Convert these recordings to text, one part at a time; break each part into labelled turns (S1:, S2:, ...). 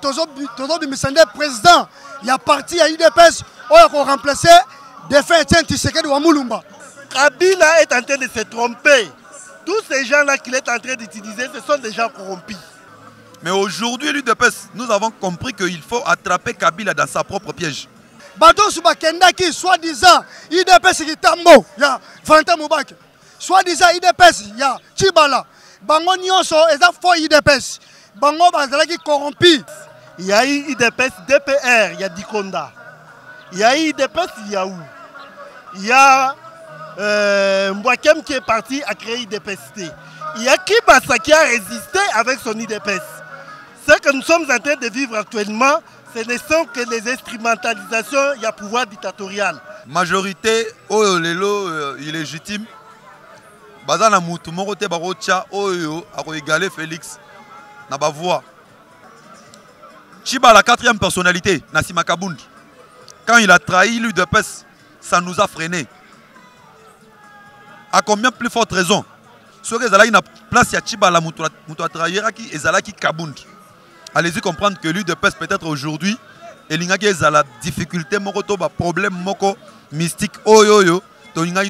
S1: le président. Il y a parti, il y a UDPS, on a remplacé défunt Etienne Tshisekedi wa Mulumba.
S2: Kabila est en train de se tromper. Tous ces gens-là qu'il est en train d'utiliser, ce sont des gens corrompus.
S3: Mais aujourd'hui, l'UDPS, nous avons compris qu'il faut attraper Kabila dans sa propre piège.
S1: Bato Souba Kendaki, soi-disant, UDPS qui tambo, il y a Valentin Moubak. Soi-disant, UDPS, il y a Chibala. Bango Nyonso, et ça faut UDPS. Bango Bazalaki corrompu.
S2: Il y a eu UDPS, DPR, il y a Dikonda. Il y a eu UDPS, il y a où? Il y a Mbwakem qui est parti à créer UDPST. Il y a Kibasa qui a résisté avec son UDPS. Ce que nous sommes en train de vivre actuellement, ce ne sont que les instrumentalisations, il y a pouvoir dictatorial.
S3: Majorité, oh lelo illégitime. Bazana Moutou, Morote Barocha, Oyo, a égalé Félix, n'a pas voix. Chiba, la quatrième personnalité, Nassima Kabundi. Quand il a trahi l'UDPS, ça nous a freinés. À combien plus forte raison? Ce que Zala a place à Chiba, la Moutou a trahi et Zalaki Kabundi. Allez-y comprendre que l'UDPS peut-être aujourd'hui, il y a la difficulté, problème mystique, Oyo, la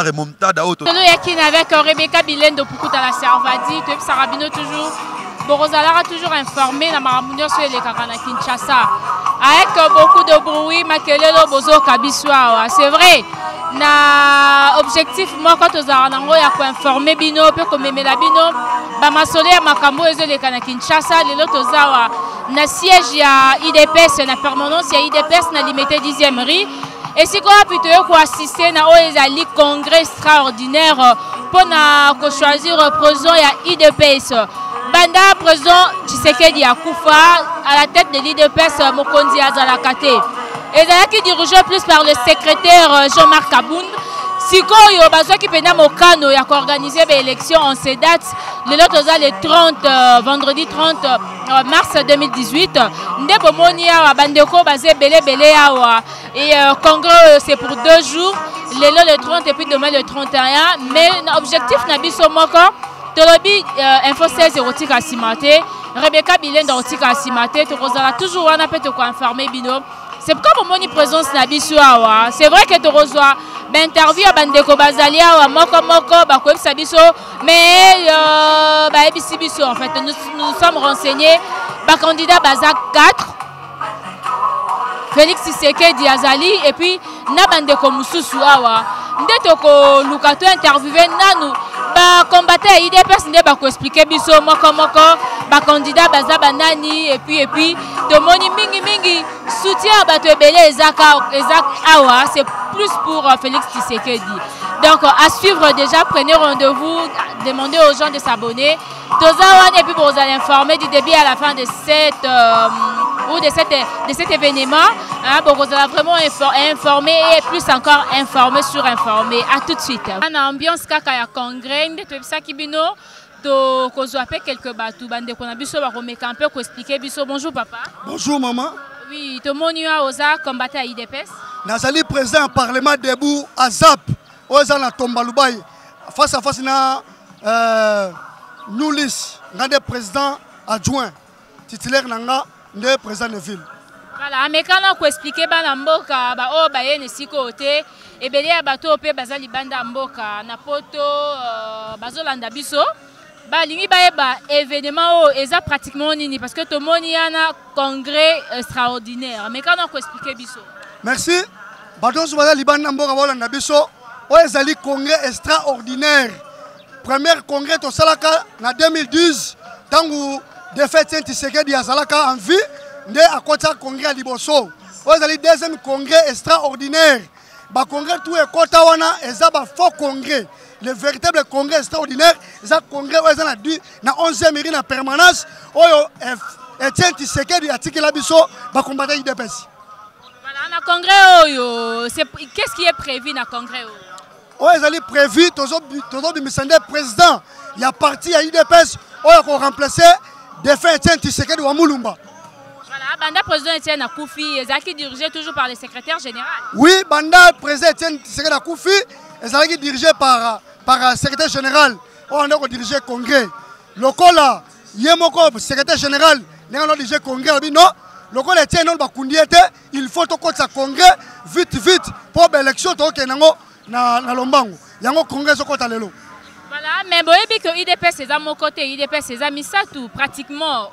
S3: remontada
S4: avec Rebecca Bilendo pour la Servadi, Sarabino toujours, Borozalara toujours informé, la Maramounio sur les Kakana Kinshasa. Avec beaucoup de bruit, Makelelo Bozo Kabiswa. C'est vrai, na objectif, moi quand on a informé Bino, peu comme la Bino, Bamasole à Makambo et les Kakana Kinshasa, les lots Ozawa, na siège ya IDPS, na permanence ya IDPS, na limité 10e rue. Et si on a pu assister à un congrès extraordinaire pour choisir le président de l'IDPS. Banda président Tshisekedi Akoufa à la tête de l'IDPS Mokonzi Azalakate. Et qui dirigé plus par le secrétaire Jean-Marc Kabound. Si on a organisé l'élection en ces dates, le 30, vendredi 30 mars 2018, et congrès c'est pour 2 jours, le 30 et puis demain le 31. Mais l'objectif n'a pas Tolobi Info 16 érotique à Simate, Rebecca Bilend érotique à Simate, toujours on a peut informer Bino. C'est pourquoi mon présence n'a pas. C'est vrai que tu reçois l'interview à Bandeko Bazalia, Moko Moko, Bakoem Sabiso, mais en fait, nous sommes renseignés. Candidat Bazak 4, Félix Tshisekedi Azali, et puis Nabandeko Moussousou Awa. Ndetoko Lukato interviewé Nanou. Combattre à IDPS, ne pas expliquer biso moko moko, candidat baza banani et puis de moni mingi soutien à bato ebele Ezak Awa, c'est plus pour Félix Tshisekedi. Donc à suivre déjà, prenez rendez-vous, demandez aux gens de s'abonner. Tozawan et puis vous allez informer du début à la fin de cet événement. Vous allez vraiment informer et plus encore informer sur informer. À tout de suite. Une ambiance kaka ya congrès, de ça qui bino, to kozoape quelques bateaux, bande qu'on a biso baromeka un peu ko expliquer biso. Bonjour papa.
S1: Bonjour maman.
S4: Oui, to monua oza combattre à IDPS.
S1: Nazali président parlement debout à Zap, oza na Tombaloubaye, face à face na Noulis, le président adjoint, titulaire nanga, le président de ville.
S4: Voilà, mais quand on explique Banamboka, oh baye ne sikote, et belé abato pe bazali banda mboka, napoto bazolanda biso, lingi baye événement eza pratiquement nini parce que tout le monde y a un congrès extraordinaire. Mais quand on explique biso.
S1: Merci. Bato so bazali banda mboka bolanda biso, o ezali congrès extraordinaire. Premier congrès au Salaka en 2012, tant que défunt Tshisekedi Azalaka en vie, nous avons un congrès à Liboso. Vous avez le deuxième congrès extraordinaire. Le congrès tout est Kotawana et ça un faux congrès. Le véritable congrès extraordinaire, c'est un congrès où on a dit na 11e mairie en permanence, où Etienne Tshisekedi a tiré la biso, va combattre l'IDPS.
S4: Voilà, un congrès, qu'est-ce qui est prévu dans le congrès?
S1: Oui, ils ont prévu, le président, il y a parti à l'UDPS, où il a remplacé défunt Etienne Tshisekedi wa Mulumba.
S4: Voilà, Banda président Etienne Akoufi, est dirigé toujours par le secrétaire général.
S1: Oui, Banda président Etienne Tshisekedi Akoufi, est dirigé par le secrétaire général, où on a dirigé le congrès. Le Kola, Yemoko, secrétaire général, ndenge déjà congrès non lokola etie non bakundi ete il faut tokotisa congrès vite pour élection tokenango na lombango yango congrès sokota lelo.
S4: Voilà, mais boyebi que IDPS c'est à mon côté, IDPS c'est à Misatu pratiquement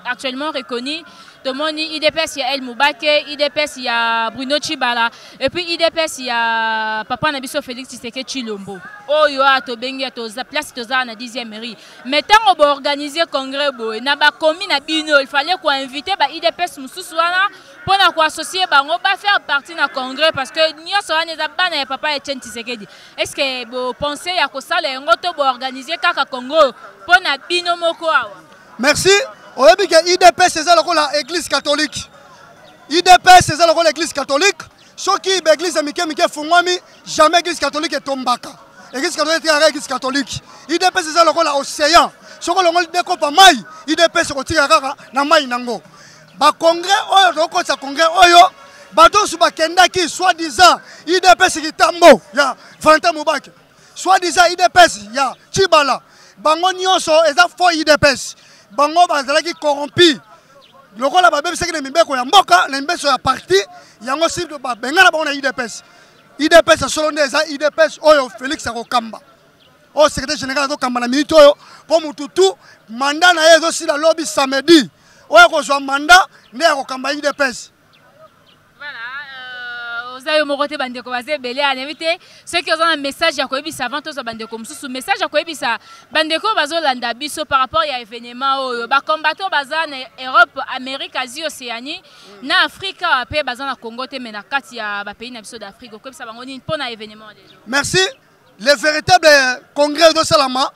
S4: actuellement reconnu. Tout le monde IDPS il y a El Moubake, IDPS il y a Bruno Chibala et puis IDPS il y a Papa Nabiso Félix Tshisekedi Chilombo. Oh yo a to bengi to za place to za na 10e mairie. Mais tant on va organiser congrès boy na ba commune na bino, il fallait qu'on inviter ba IDPS mususu wana pour na ko associer bango ba faire partie na congrès parce que nyoso wana za bana ya Papa Etienne Tshisekedi. Est-ce que vous pensez ya ko sala ngoto bo organiser kaka Congo pour na bino moko awa?
S1: Merci. On a dit que l'IDPS c'est l'église catholique. l'IDPS c'est l'église catholique. Ce qui est l'église Fungwami, jamais l'église catholique est tombaka. L'église catholique est l'église catholique. l'IDPS c'est l'océan. Ce que l'on dit que Maï, l'IDPS c'est na Maï nango. Ba congrès oyo donc congrès oyo bato su bakenda ki soi-disant l'IDPS c'est Tambo ya Valentin Moubake. Soi-disant l'IDPS ya Chibala. Bango nyonso eza faux l'IDPS. Bango bazalaki corrompu lokola babebe seki na mibeko ya mboka na mbeso ya parti yango sible babenga na bango na IDPS. IDPS solo nde eza IDPS oyo Félix Akokamba o secrétaire général azokamba na minute oyo po mututu mandat na ye ezosila lobi samedi oyo kozwa mandat nde akokamba IDPS.
S4: Ozayo mokote bandeko baze belé à l'invité ceux qui ont un message à koyebisa avant tous bandeko mususu message à koyebisa bandeko bazo landa biso par rapport à événement oyo ba combattant baza na Europe Amérique Asie Océanie na Afrika pe baza na Congo te mais na kati ya ba pays na biso d'Afrique koyebisa bango ni pona événement déjà.
S1: Merci. Le véritable congrès de Salama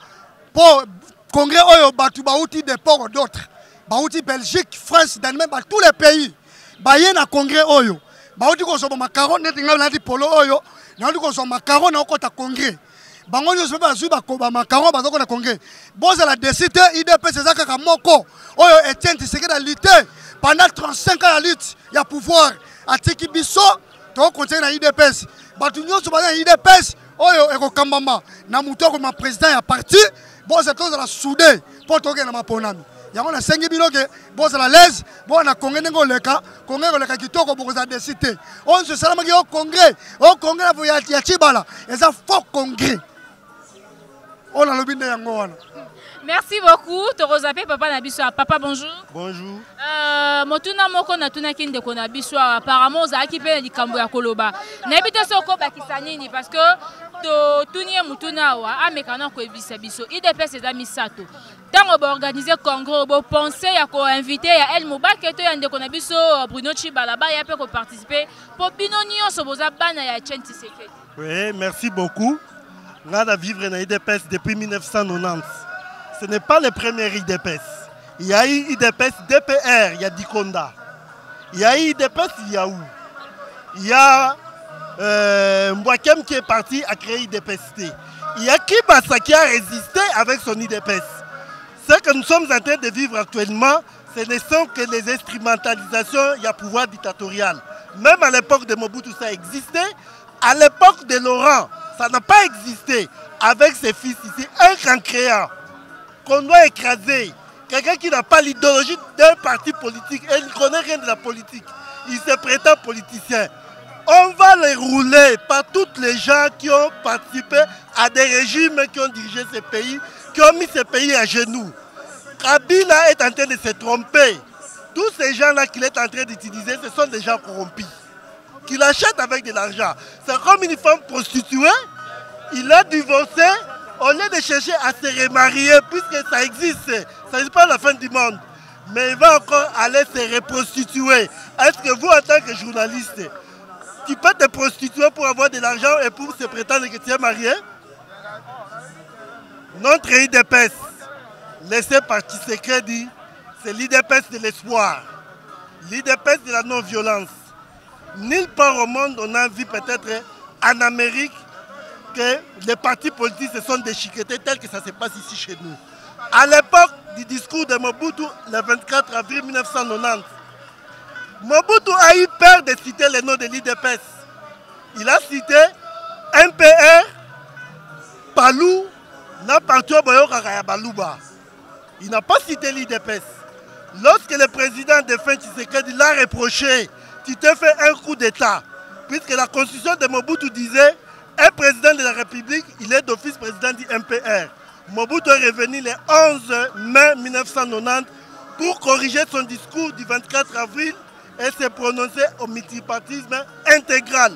S1: pour congrès oyo batu bauti des ports d'autres bauti Belgique France Danemark ba tous les pays ba yé na congrès oyo baudi ko so macaron net ngala di polo oyo na di ko so macaron na okota congrès bango nyo so ba zuba ko ba macaron ba ko na congrès boza la décide IDPS ezaka ka moko oyo Etienne Tshisekedi a lutté pendant 35 ans la lutte ya pouvoir atiki biso to continuer na IDPS batu nyo so ba na IDPS oyo eko kambamba na muto ko ma président ya parti boza to la soudé pour toke na maponami yango na sengi bino ke boza la l'aise bo na congrès ngo leka congrès ngo leka kitoko boza décider on se salama ki au congrès ya Chibala eza faux congrès on a le binde yango wana.
S4: Merci beaucoup Torozape Papa Nabiso. Papa bonjour.
S2: Bonjour.
S4: Motuna moko na tuna kinde ko na biso apparemment ozaki pe likambo ya koloba. Na bito soko bakisa nini parce que to tunie mutuna wa amekana ko ebisa biso IDPS eza misato. Tant ba organiser congrès bo penser ya ko inviter ya El Moubake to yande ko na biso Bruno Chibala ba ya pe ko participer pour bino nyonso boza bana ya Etienne Tshisekedi.
S2: Oui, merci beaucoup. On a vivre dans IDPS depuis 1990. Ce n'est pas le premier IDPS. Il y a eu IDPS DPR, il y a Dikonda. Il y a eu IDPS Yaou. Il y a Mwakem qui est parti à créer IDPST. Il y a Kibasa qui a résisté avec son IDPS. Ce que nous sommes en train de vivre actuellement, ce ne sont que les instrumentalisations, il y a pouvoir dictatorial. Même à l'époque de Mobutu, ça existait. À l'époque de Laurent, ça n'a pas existé. Avec ses fils ici, un grand créant qu'on doit écraser. Quelqu'un qui n'a pas l'idéologie d'un parti politique et ne connaît rien de la politique. Il se prétend politicien. On va les rouler par tous les gens qui ont participé à des régimes qui ont dirigé ces pays, qui ont mis ces pays à genoux. Kabila est en train de se tromper. Tous ces gens-là qu'il est en train d'utiliser, ce sont des gens corrompus. Qu'il achète avec de l'argent. C'est comme une femme prostituée. Il a divorcé. Au lieu de chercher à se remarier, puisque ça existe, ça n'est pas la fin du monde. Mais il va encore aller se reprostituer. Est-ce que vous, en tant que journaliste, tu peux te prostituer pour avoir de l'argent et pour se prétendre que tu es marié? Notre IDPS, laissé par Tshisekedi, c'est l'IDPS de l'espoir. L'IDPS de la non-violence. Nulle part au monde, on a vu peut-être en Amérique que les partis politiques se sont déchiquetés tel que ça se passe ici chez nous. À l'époque du discours de Mobutu, le 24 avril 1990, Mobutu a eu peur de citer le nom de l'IDPS. Il a cité MPR, Palou, Napartio Boyo Kakaya Balouba. Il n'a pas cité l'IDPS. Lorsque le président défunt Tshisekedi l'a reproché, tu t'es fait un coup d'État, puisque la constitution de Mobutu disait un président de la République, il est d'office président du MPR. Mobutu est revenu le 11 mai 1990 pour corriger son discours du 24 avril et se prononcer au multipartisme intégral.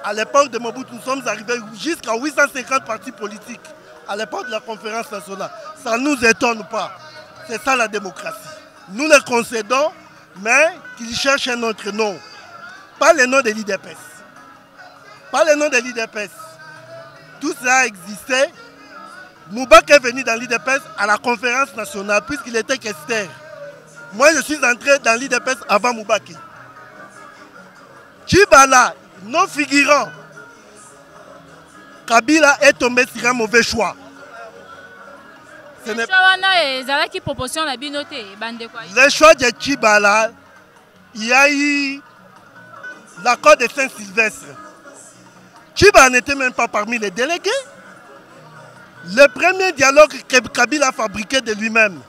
S2: À l'époque de Mobutu, nous sommes arrivés jusqu'à 850 partis politiques à l'époque de la conférence nationale. Ça ne nous étonne pas. C'est ça la démocratie. Nous le concédons, mais qu'ils cherchent un autre nom. Pas le nom de l'IDPS. Pas le nom de l'IDPS. Tout ça a existé. Moubak est venu dans l'IDPS à la conférence nationale puisqu'il était questeur. Moi, je suis entré dans l'IDPS avant Moubaki. Tchibala, non figurant, Kabila est tombé sur un mauvais choix.
S4: Le
S2: choix de Tchibala, il y a eu l'accord de Saint-Sylvestre. Tchibala n'était même pas parmi les délégués. Le premier dialogue que Kabila a fabriqué de lui-même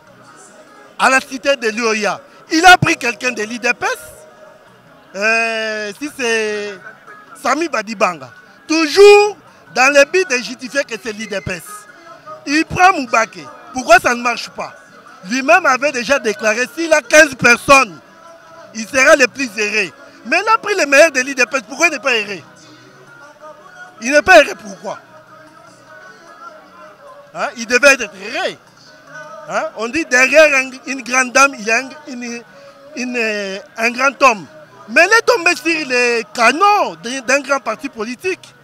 S2: à la cité de l'UOIA, il a pris quelqu'un de l'IDPS, si c'est Sami Badibanga, toujours dans le but de justifier que c'est l'IDPS. Il prend Moubake. Pourquoi ça ne marche pas? Lui-même avait déjà déclaré s'il a 15 personnes, il sera le plus erré. Mais il a pris le meilleur de l'IDPS. Pourquoi il n'est pas erré? Il n'est pas erré pourquoi? Hein? Il devait être erré. Hein? On dit derrière une grande dame, il y a un grand homme. Mais il est tombé sur les canons d'un grand parti politique.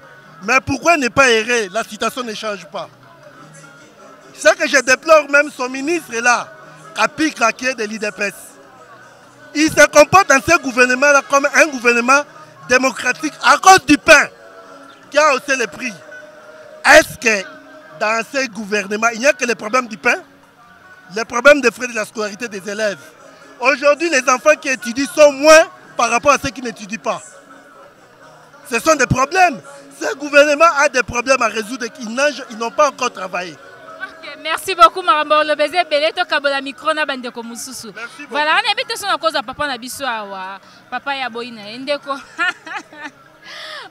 S2: Mais pourquoi ne pas errer? La situation ne change pas. C'est que je déplore même son ministre là, Kapi Kraké de l'IDPS. Il se comporte dans ce gouvernement-là comme un gouvernement démocratique à cause du pain qui a haussé le prix. Est-ce que dans ce gouvernement, il n'y a que le problème du pain? Le problème des frais de la scolarité des élèves. Aujourd'hui, les enfants qui étudient sont moins par rapport à ceux qui n'étudient pas. Ce sont des problèmes. Ce gouvernement a des problèmes à résoudre et ils n'ont pas encore travaillé.
S4: Merci beaucoup, Marambo. Le baiser belé to kabola micro na bande ko mususu. Voilà, on habite sur la cause à papa na biso awa. Papa ya boina endeko.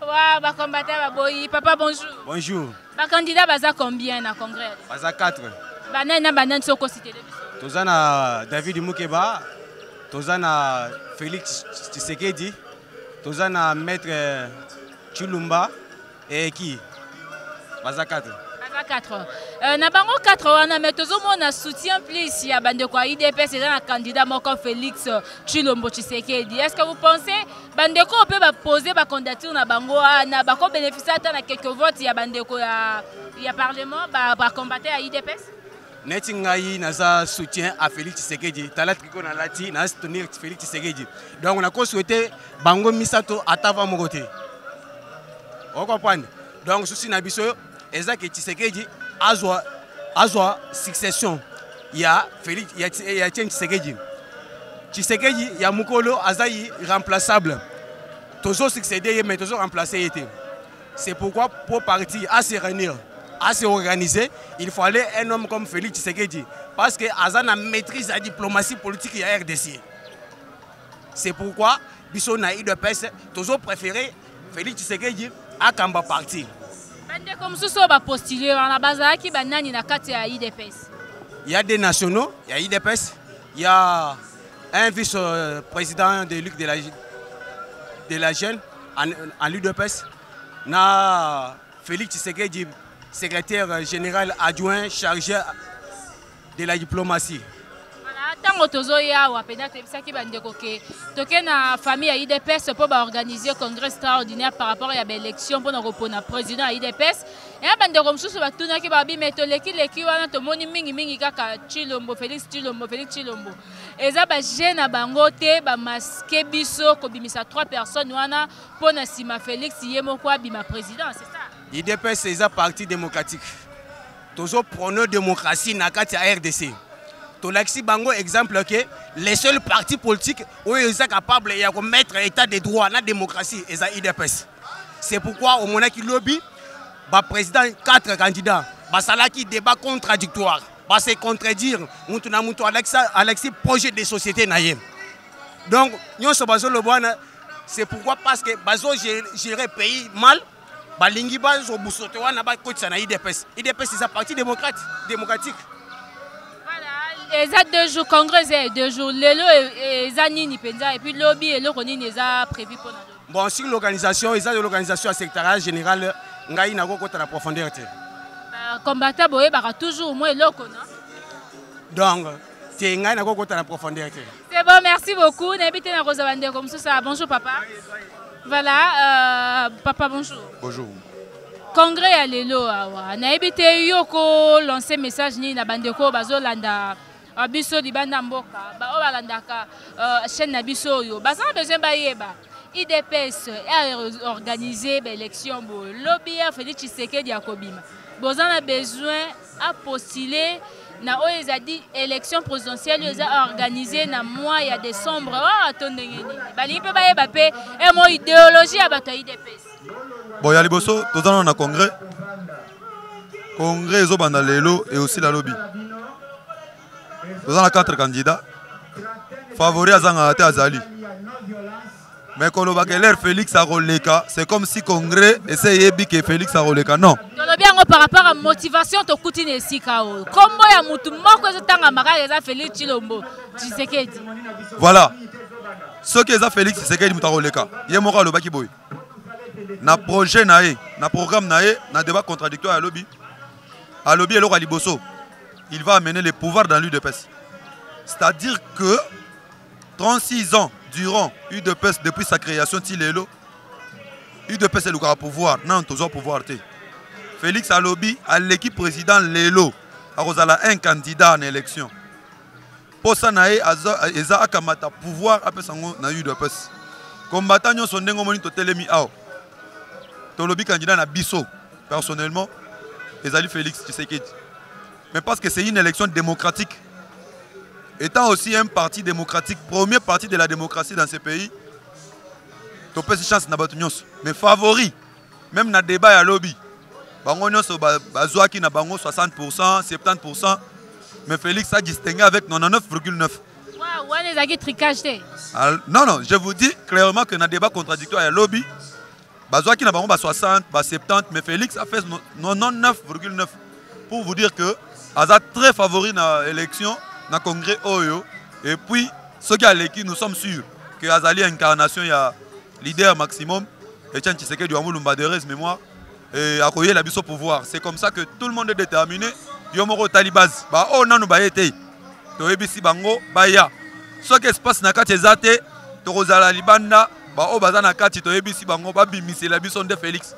S4: Wa ba combattre ba boyi. Papa bonjour.
S5: Bonjour.
S4: Ba candidat baza combien na congrès?
S5: Baza 4.
S4: Banana banane soko cité de biso.
S5: Tozana David Moukeba, tozana Félix Tshisekedi, tozana Maître Chilumba et qui? Baza 4.
S4: 4. Na bango 4 wana mais tozomona soutien plus ya bande kwa IDPS et un candidat moko Félix Tshilombo Tshisekedi. Est-ce que vous pensez bande ko peut poser ba candidature na bango na ba ko bénéficier à quelques votes ya bande ko ya parlement ba combattre à IDPS?
S5: Neti ngai naza soutien à Félix Tshisekedi. Talat kiko na lati na soutenir Félix Tshisekedi. Donc on a ko souhaité bango misato atava mokote. On comprend. Donc souci na biso Ezak et Tshisekedi azwa succession. Il y a Félix, il y a Tshisekedi. Tshisekedi, il y a Mukolo Azaï remplaçable. Toujours succédé, mais toujours remplacé. C'est pourquoi pour partir à se réunir, à se organiser, il fallait un homme comme Félix Tshisekedi. Parce que Azana maîtrise la diplomatie politique et la RDC. C'est pourquoi Bissot Naïd de PES, toujours préféré Félix Tshisekedi à Kamba parti. Il y a des nationaux, il y a IDPS, il y a un vice-président de Luc de la Jeune en l'UDPS, na Félix Tshisekedi, secrétaire général adjoint chargé de la diplomatie.
S4: Tango tozoya wa peut-être bisaki bandeko ke toke na famille ya IDPS pour organiser congrès extraordinaire par rapport à l'élection pour na président ya IDPS et bandeko msusu batuna ki babi metoleki leki wana to moni mingi kaka Tshilombo Félix Tshilombo eza ba jeune bango te ba masqué biso ko bimisa 3 personnes wana pour na sima Félix yemo kwa bima président, c'est ça?
S5: IDPS eza parti démocratique. Tozo prône démocratie na kati ya RDC. Tolaxi bango exemple que les seuls partis politiques où ils sont capables de mettre l'état de droit, la démocratie, et ça IDPS. C'est pourquoi au Monaki lobby, le président 4 candidats, salaki débat contradictoire, se contredire mutu na mutu Alexis projet de société na ye. Donc nyonso bazo le bwana c'est pourquoi parce que bazo gérer pays mal balingi bazo busoto wana ba kotisa na IDPS. IDPS c'est un parti démocratique.
S4: Voilà, les a 2 jours congrès et 2 jours lelo et zanini penza et puis lobby et le konini les a prévu pour nous.
S5: Bon, sur l'organisation, ils ont de l'organisation sectorielle générale, ngai na ko la profondeur.
S4: Combattant boye baka toujours moins loko non.
S5: Donc, c'est ngai na ko la profondeur.
S4: C'est bon, merci beaucoup. N'habitez na Rosabande comme ça. Bonjour papa. Voilà, papa bonjour.
S3: Bonjour.
S4: Congrès à lelo awa. N'habitez yoko lancer message ni na bandeko bazolanda biso di banda mboka. Ba o balandaka chaîne na biso yo. Baza besoin ba yeba. IDPS a organisé l'élection pour lobby Félix Tshisekedi à Kobima. Vous avez besoin de postuler na a dit élection présidentielle a organisé na mois de décembre. Oh attendez ni. Bali peut ba yebapé et mon idéologie à bata IDPS.
S3: Bon ya liboso tozana na congrès. Congrès zo banda lelo et aussi la lobby. Tozana 4 candidats. Favori azanga ate azali. Mais quand on va l'air Félix Aroleka, c'est comme si Congrès essayait que Félix Aroleka. Non.
S4: Par rapport à la motivation, tu coûtes une sikao. Comment il y a mutu moko tanga maka Félix Chilombo Tshisekedi.
S3: Voilà. Ce que ça Félix Tshisekedi mutaroleka. Il y a mora le baki boy. Na projet nae, na programme nae, na débat contradictoire à lobby. À lobby et l'ora liboso. Il va amener les pouvoirs dans l'UDPS. C'est-à-dire que 36 ans durant UDPS depuis sa création, UDPS est le pouvoir, non, toujours pouvoir. Félix Alobi à l'équipe président Lelo, a un candidat en élection. Pour ça, il a un pouvoir après na UDPS. Combattant nous sont dengo monito telemi ao. Tolobi candidat na biso personnellement, ezali Félix Tshisekedi. Mais parce que c'est une élection démocratique. Étant aussi un parti démocratique, premier parti de la démocratie dans ce pays, tu peux avoir chance de mais favori, même dans le débat à lobby, bango nyonso bazwaki na bango 60%, 70%, mais Félix a distingué avec 99,9%. Non, non, je vous dis clairement que dans le débat contradictoire à lobby, bazwaki na bango 60, 70, mais Félix a fait 99,9%. Pour vous dire que Aza très favori dans l'élection. Dans le congrès Oyo. Et puis, ceux qui ont l'équipe, nous sommes sûrs que Azali incarnation, il y a leader maximum. Et Etienne Tshisekedi du Amoulumba de Rez mémoire. Et Akoye la au pouvoir. C'est comme ça que tout le monde est déterminé. Yomoro Talibaz. Bah, oh non, nous bah été. Toebisi Bango, Baya. Ce qui se passe dans le quartier Zate, Torozala Libanda, bah, oh, Bazan na quartier Toebisi Bango, Babi, Missé la Bisson de Félix.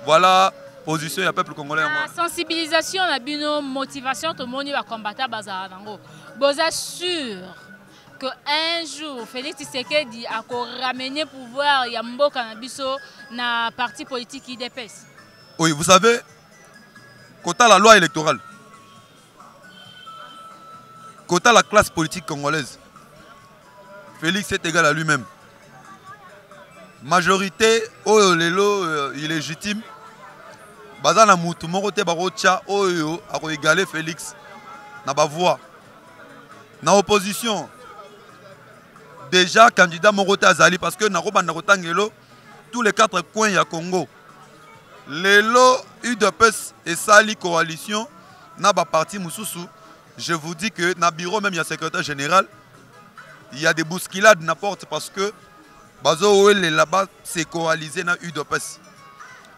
S3: Voilà. Position du peuple congolais.
S4: La sensibilisation, la motivation, tout le monde va combattre Bazar. Vous êtes sûr qu'un jour, Félix Tshisekedi a ramené le pouvoir Yambo Kanabiso dans le parti politique IDPS?
S3: Oui, vous savez, quand la loi électorale, quand la classe politique congolaise, Félix est égal à lui-même. Majorité, oh, lelo, illégitime. Bazana mutu morote barocha oyo a égalé Félix na ba voix. Na opposition. Déjà candidat morote azali parce que na robanda kotangelo tous les 4 coins ya Congo. Lelo UDPS et Sali coalition na ba parti mususu. Je vous dis que na bureau même il y a secrétaire général, il y a des bousculades n'importe parce que bazo là-bas c'est coalisé na UDPS.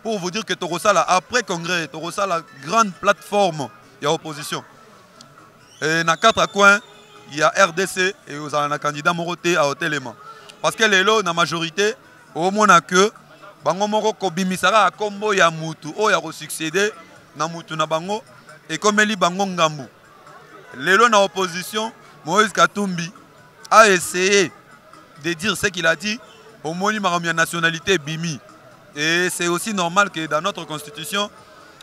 S3: Pour vous dire que Torosala, après congrès, Torosala, la grande plateforme, il y a opposition. Et dans 4 coins, il y a RDC et vous avez un candidat Moroté à Hotelema. Parce que les lots, dans la majorité, au moins que, Bango Moro Kobimisara a combo ya Moutou, o ya succédé, na Moutou na Bango, et comme Eli Bango Ngambu. Les lots dans l'opposition, Moïse Katumbi a essayé de dire ce qu'il a dit, au moins il m'a nationalité Bimi. Et c'est aussi normal que dans notre constitution,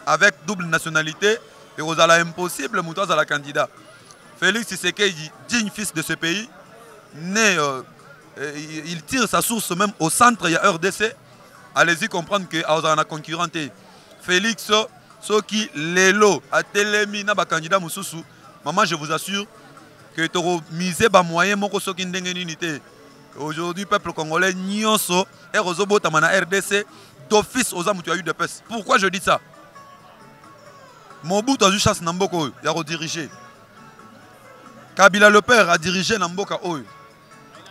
S3: avec double nationalité, il est impossible de la candidat. Félix Tshisekedi, digne fils de ce pays, né, il tire sa source même au centre, il y a RDC. Allez-y comprendre que a concurrenté. Félix, ce qui l'élo a télémi na candidat Moussoussou, Maman, je vous assure que tu auras misé les moyens pour que unité. Aujourd'hui, le peuple congolais, Nyonso, et Rozobo Tamana RDC, d'office aux âmes qui ont eu de peste. Pourquoi je dis ça? Mobutu a eu chance Namboko, il a dirigé. Kabila le père a dirigé Namboka Oyo.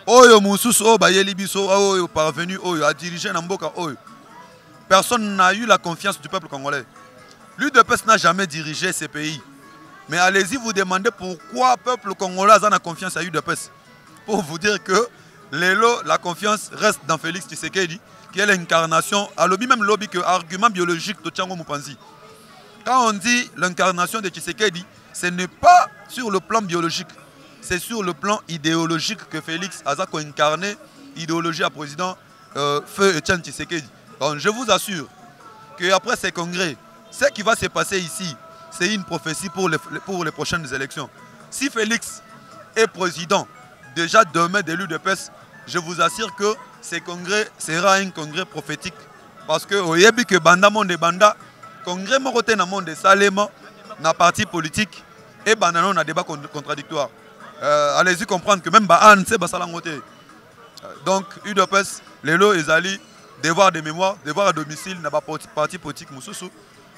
S3: Oyo Moussous, Bayeli Biso, Oyo parvenu, Oyo a dirigé Namboka Oyo. Personne n'a eu la confiance du peuple congolais. L'UDPS n'a jamais dirigé ces pays. Mais allez-y vous demandez pourquoi le peuple congolais a la confiance à l'UDPS. Pour vous dire que la confiance reste dans Félix Tshisekedi, qui est l'incarnation, à lobby même lobby que argument biologique de Tchango Moupanzi. Quand on dit l'incarnation de Tshisekedi, ce n'est pas sur le plan biologique, c'est sur le plan idéologique que Félix a incarné l'idéologie à président Feu Etienne Tshisekedi. Donc je vous assure qu'après ces congrès, ce qui va se passer ici, c'est une prophétie pour les prochaines élections. Si Félix est président, déjà demain de l'UDPS, je vous assure que ce congrès sera un congrès prophétique. Parce que au Yebi que Banda Monde Banda, congrès Moroté na monde Salema, na parti politique, et Banda na débat contradictoire. Allez-y comprendre que même Bahan c'est Basalangote. Donc UDPS, les lots ils allaient devoir de mémoire, devoir à domicile, n'a pas parti politique Moussoussou.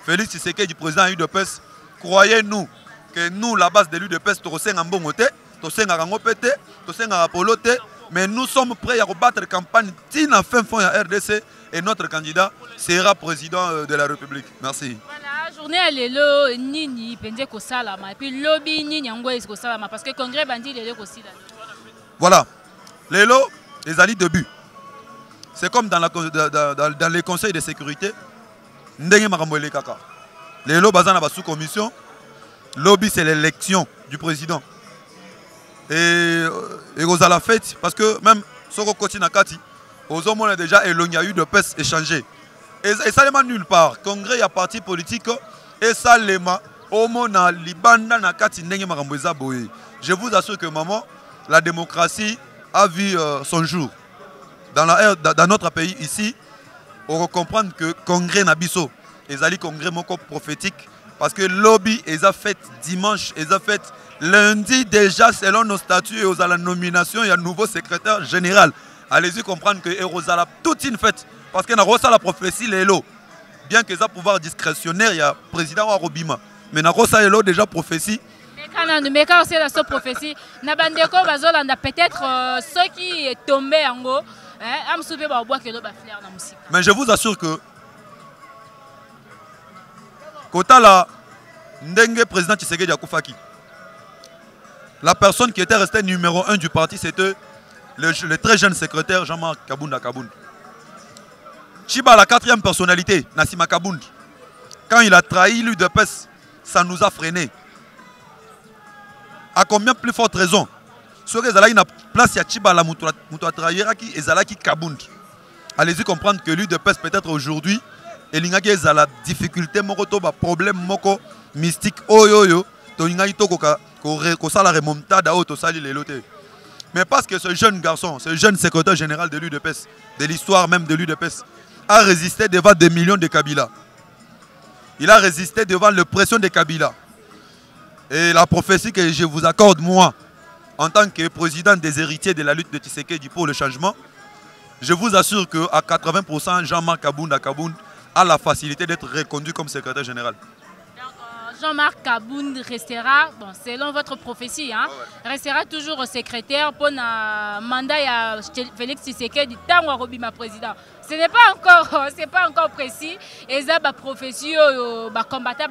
S3: Félix Tshisekedi, président UDPS, croyez-nous que nous, la base de l'UDPS, nous sommes en bon côté, nous sommes en pété, nous sommes en apoloté, mais nous sommes prêts à rebattre la campagne Tina fin fond à RDC et notre candidat sera président de la République. Merci.
S4: Voilà, journée à l'élo, Nini, Pende Kosalama, et puis lobby Nini Angoïs Kosalama, parce que le congrès bandit l'élo aussi.
S3: Voilà, l'élo, les alliés de but. C'est comme dans les conseils de sécurité. Les lobbies sont dans sous-commission. Lobby, c'est l'élection du président. Et vous allez la fête, parce que même si vous continuez à Kati, vous avez déjà eu de peste échangé. Et ça n'est pas nulle part. Congrès, il y a parti politique. Et ça, les ma, au mona, libanda na Kati, je vous assure que maman, la démocratie a vu son jour. Dans notre pays ici, on va comprendre que le congrès Nabiso, ils allaient congrès moko prophétique, parce que le lobby, ils ont fait dimanche, ils ont fait lundi déjà, selon nos statuts, et aux la nomination, il y a un nouveau secrétaire général. Allez-y comprendre que Erosala toute une fête, parce qu'il y a reçu la prophétie, les lots. Bien qu'ils aient pouvoir discrétionnaire, il y a le président Warobima. Mais il y a reçu les lots déjà prophétie.
S4: Mais quand c'est la prophétie, peut-être ceux qui sont tombés en haut.
S3: Mais je vous assure que Kotala Ndenge président Tshisekedi Akufaki, la personne qui était restée numéro 1 du parti, c'était le très jeune secrétaire Jean-Marc Kabunda Kabound. Chiba, la quatrième personnalité, Nassima Kabound, quand il a trahi l'UDPS, ça nous a freinés. À combien plus forte raison? Ce que Zala, il y a place, il y a Chiba, la Moutoua Trahiraki et Zala qui Kabound. Allez-y comprendre que l'UDPS peut-être aujourd'hui, et il y a la difficulté, problème mystique, la remontada, mais parce que ce jeune garçon, ce jeune secrétaire général de l'UDPS, de l'histoire même de l'UDPS, a résisté devant des millions de Kabila. Il a résisté devant la pression de Kabila. Et la prophétie que je vous accorde, moi, en tant que président des héritiers de la lutte de Tshisekedi pour le changement, je vous assure qu'à 80%, Jean-Marc Kabunda Kabound a la facilité d'être reconduit comme secrétaire général.
S4: Jean-Marc Kabound restera, bon, selon votre prophétie, hein, restera toujours secrétaire pour le mandat de Félix Tshisekedi tant que ma président. Ce n'est pas encore précis. Et ça, la prophétie, combattant,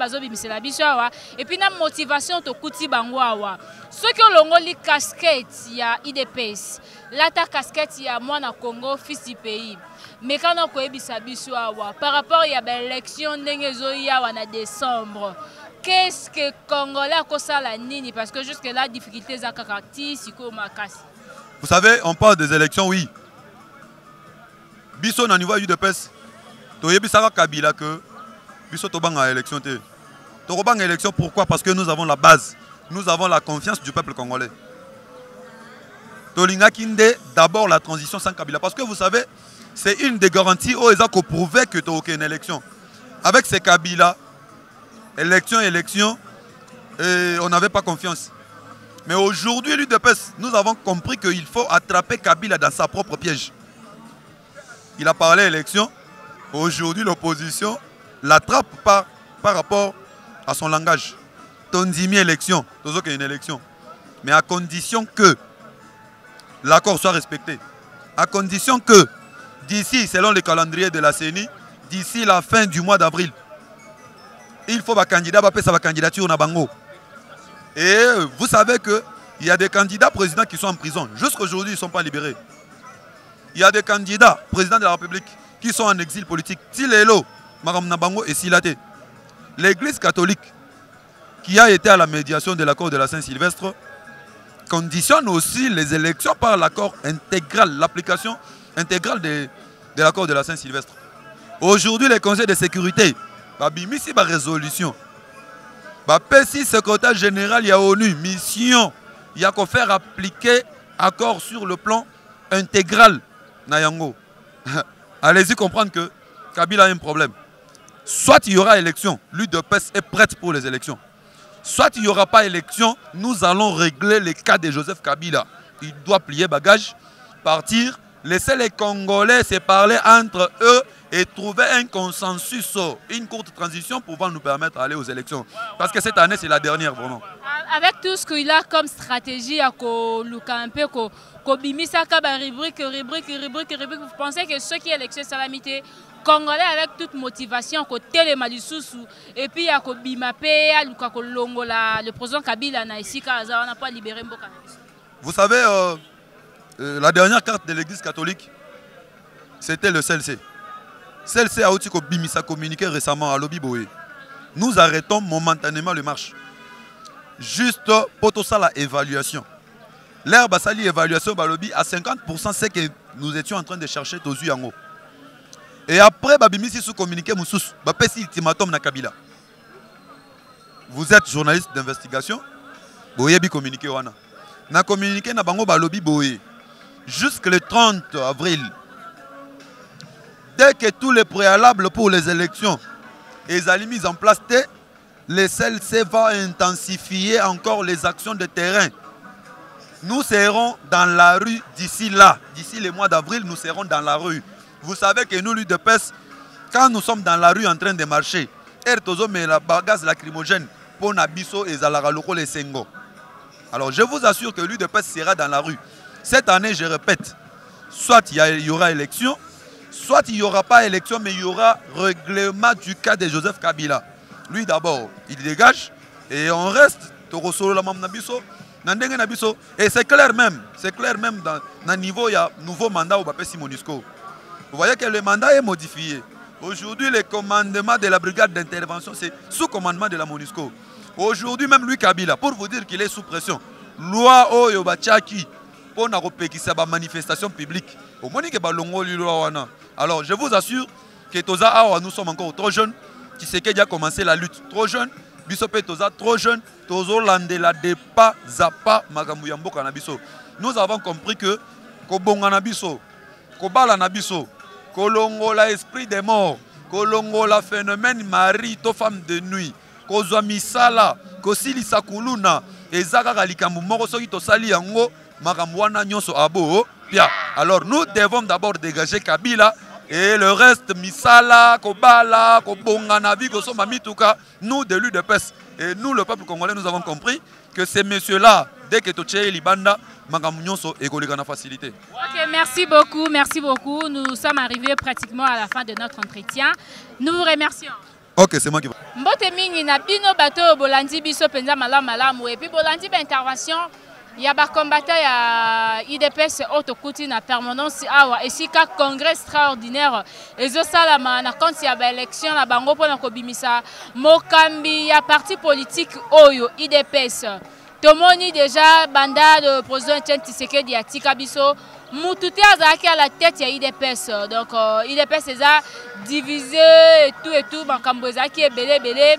S4: et puis la motivation, to kuti bangwa. Ceux qui ont les casquettes, il y a IDPS. Là, ta casquette, il y a moi, Congo, fils du pays. Mais quand on a par rapport à l'élection en décembre, qu'est-ce que Congolais a la nini? Parce que jusque-là, difficultés à caractère,
S3: vous savez, on parle des élections, oui. Biso na niveau UDPS, to yebi saka Kabila que biso to banga élection te. To banga élection pourquoi? Parce que nous avons la base, nous avons la confiance du peuple congolais. To linga kinde d'abord la transition sans Kabila parce que vous savez, c'est une des garanties où ils ont prouvé que tu as aucune élection. Avec ces Kabila, élection, et on n'avait pas confiance. Mais aujourd'hui, l'UDPS, nous avons compris qu'il faut attraper Kabila dans sa propre piège. Il a parlé élection. Aujourd'hui, l'opposition l'attrape par rapport à son langage. Tondimi élection, toujours qu'il y a une élection. Mais à condition que l'accord soit respecté. À condition que, d'ici, selon le calendrier de la CENI, d'ici la fin du mois d'avril, il faut un candidat, sa candidature na bango. Et vous savez qu'il y a des candidats présidents qui sont en prison. Jusqu'aujourd'hui, ils ne sont pas libérés. Il y a des candidats présidents de la République qui sont en exil politique. Tilelo, Maram Nabango et Silate. L'Église catholique, qui a été à la médiation de l'accord de la Saint-Sylvestre, conditionne aussi les élections par l'accord intégral, l'application intégrale de l'accord de la Saint-Sylvestre. Aujourd'hui, les conseils de sécurité, Babimisi ba résolution. Si le secrétaire général y a ONU, mission, il y a qu'à faire appliquer accord sur le plan intégral. Nayango. Allez-y comprendre que Kabila a un problème. Soit il y aura élection, l'UDPS est prête pour les élections. Soit il n'y aura pas élection, nous allons régler les cas de Joseph Kabila. Il doit plier bagage, partir, laisser les Congolais se parler entre eux et trouver un consensus, une courte transition pouvant nous permettre d'aller aux élections. Parce que cette année, c'est la dernière vraiment.
S4: Avec tout ce qu'il a comme stratégie à Lukampe, rubrique, vous pensez que ceux qui élections salamité Congolais avec toute motivation côté les Malisusu et puis à Kobimapé, à Lukakolongola, le président Kabila n'a pas libéré Mboka.
S3: Vous savez, la dernière carte de l'église catholique, c'était le CLC. CLC a aussi communiqué récemment à Lobby Boé. Nous arrêtons momentanément le marche. Juste pour tout ça, l'évaluation. L'air Bassali évaluation Balobi à 50%, c'est que nous étions en train de chercher Tozu Yango. Et après, Babimisi sous communiqué Moussous, Bapesi ultimatum na Kabila. Vous êtes journaliste d'investigation, Boye bi communiqué wana. Na communiqué na bango Balobi Boye. Jusqu'au 30 avril. Dès que tous les préalables pour les élections sont mis en place, le CLC va intensifier encore les actions de terrain. Nous serons dans la rue d'ici là. D'ici le mois d'avril, nous serons dans la rue. Vous savez que nous, l'UDPS, quand nous sommes dans la rue en train de marcher, la bagasse lacrymogène pour Nabiso et Zalaraloko les Sengo. Alors je vous assure que l'UDPS sera dans la rue. Cette année, je répète, soit il y aura élection, soit il n'y aura pas élection, mais il y aura règlement du cas de Joseph Kabila. Lui d'abord, il dégage et on reste Torosolo la Mam Nabiso. Et c'est clair même dans le niveau, il y a un nouveau mandat au Bapesi Monusco. Vous voyez que le mandat est modifié. Aujourd'hui, le commandement de la brigade d'intervention, c'est sous commandement de la MONUSCO. Aujourd'hui, même lui, Kabila, pour vous dire qu'il est sous pression, loi Oyo Bachaki, pour la manifestation publique. Alors, je vous assure que Toza Awa, nous sommes encore trop jeunes. Qui sait qu'il a commencé la lutte trop jeune. Bisopé Toza trop jeune. Tozo Landela Depa Zapa Magamuyambo Kanabiso. Nous avons compris que Kobonga Nabiso, Kobala Nabiso, Kolongola esprit des morts, Kolongola phénomène mari to femme de nuit, Kozwa misala, Kosili Sakuluna, Ezaka Kalikambu Moro Soki Tosali Yango, Magamwana Nyonso Abo. Bien. Alors nous devons d'abord dégager Kabila. Et le reste, Misala, Kobala, Kobonga, Nabi, Kosoma, Mituka, nous de l'UDPS et nous, le peuple congolais, nous avons compris que ces messieurs-là, dès que Toché Libanda, Magamunyoso et Goligana facilité.
S4: Ok, merci beaucoup, merci beaucoup. Nous sommes arrivés pratiquement à la fin de notre entretien. Nous vous remercions.
S3: Ok, c'est moi qui va.
S4: Mbote mingi na bino bato bolandi biso penza malamu et puis bolandi ba intervention. Il y a des combattants à IDPS autocuti na permanence awa et si ka congrès extraordinaire ezo salama na quand il y a ba élection na bango pona ko bimisa mokambi ya parti politique oyo IDPS tomoni déjà banda de président Etienne Tshisekedi ya tika biso mututi azaki à la tête ya IDPS donc IDPS eza divisé et tout makambo ezaki ebele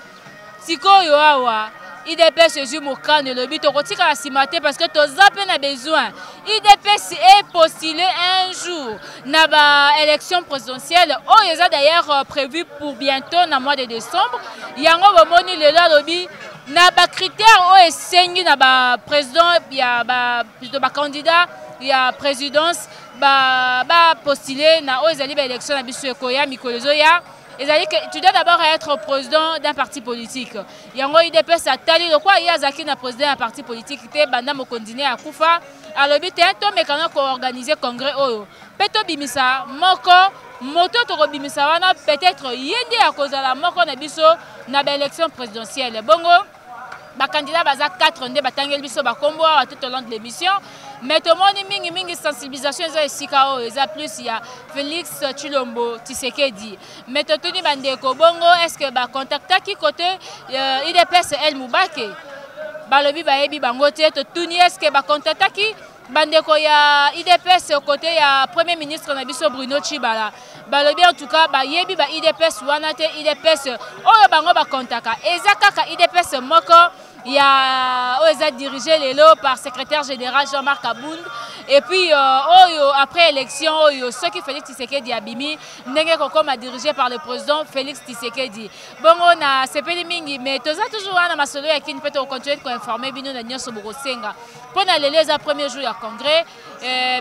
S4: sikoyo awa IDPS Jésus Mokane le but au tika la simate parce que tous a besoin. IDPS est postulé un jour na ba élection présidentielle. Oh, il est d'ailleurs prévu pour bientôt dans le mois de décembre. Yango bomoni le lobby na ba critère o esengi na ba président ya ba plutôt ba candidat ya présidence ba postuler na o ezali ba élection na biso ekoya mikolozo ya ezali que tu dois d'abord être président d'un parti politique yango IDPS atali lokwa ya zaki na président d'un parti politique te banda mokondine ya kufa alobi te to mekana ko organiser congrès oyo peto bimisa moko moto to bimisa wana peut-être yende ya kozala moko na biso na ba élection présidentielle bongo ba candidat baza 4 nde batangeli biso ba kombo tout au long de l'émission mais tout le monde mingi sensibilisation eza esika o eza plus ya Félix Tshilombo Tshisekedi mais totuni bandeko bongo est-ce que ba contactaki côté IDPS El Moubake balobi bayebi bango te totuni est-ce que ba contactaki bandeko ya IDPS côté ya premier ministre na biso Bruno Tshibala balobi en tout cas bayebi ba IDPS wana te IDPS oyo bango ba contacta eza kaka IDPS moko ya oyo dirigé lelo par secrétaire général Jean-Marc Abound et puis après élection ceux qui Félix Tshisekedi abimi ndenge kokoma dirigé par le président Félix Tshisekedi bongo na sepeli mingi mais toza toujours wana masolo ya kini peut continuer ko informer bino na nyonso bokosenga pona lelo eza premier jour ya congrès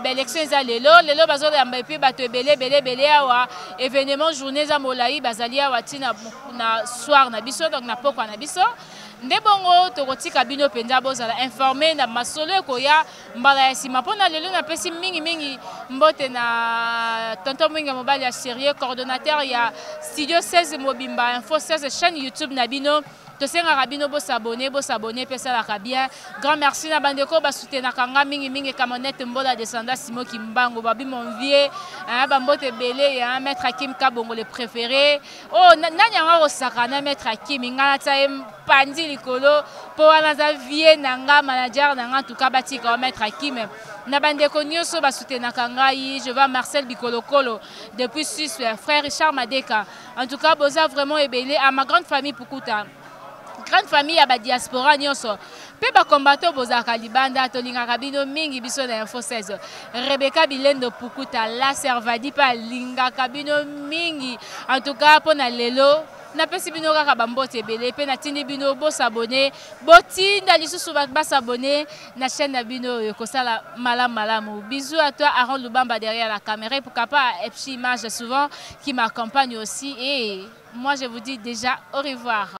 S4: élection eza lelo bazo yamba puis bato belé awa événement journée za molai bazali awa tina na soir na biso donc na pokwa na biso nde bongo tokotika bino penza bozala informé na masolo ekoya mbala ya sima mpona lelo napesi mingi mbote na tonton mwinga mobali ya sérieux coordonnateur ya studio 16 mobimba info 16 chaîne YouTube na bino tosengaka bino bosabone pesalaka bien grand merci na bandeko basoutenaka nga mingi Kamonette Mbola descenda Simo Kimbango babi mon vieux bambote belé ya maître Hakim Kabongo le préféré oh nanyanga osakana maître Hakim ngana tsaye pandi likolo po wana za vie nanga manager nanga tuka batika maître Hakim na bandeko nyonso basoutenaka ngai je vois Marcel Bikolokolo depuis Suisse frère Richard Madeka en tout cas boza vraiment ebelé à ma grande famille Pukuta grande famille à la diaspora nyonso pe ba combattant bozaka libanda tolingaka bino mingi biso na info 16 Rebecca Bilendo Pukuta la servadi pa lingaka bino mingi en tout cas pona lelo na pesi bino kaka bambote belé pe na tindi bino bo s'abonner botinda lisusu ba s'abonner na chaîne na bino kosala malamu bisous à toi Aaron Lubamba derrière la caméra pour pas Epsi Image souvent qui m'accompagne aussi et moi je vous dis déjà au revoir.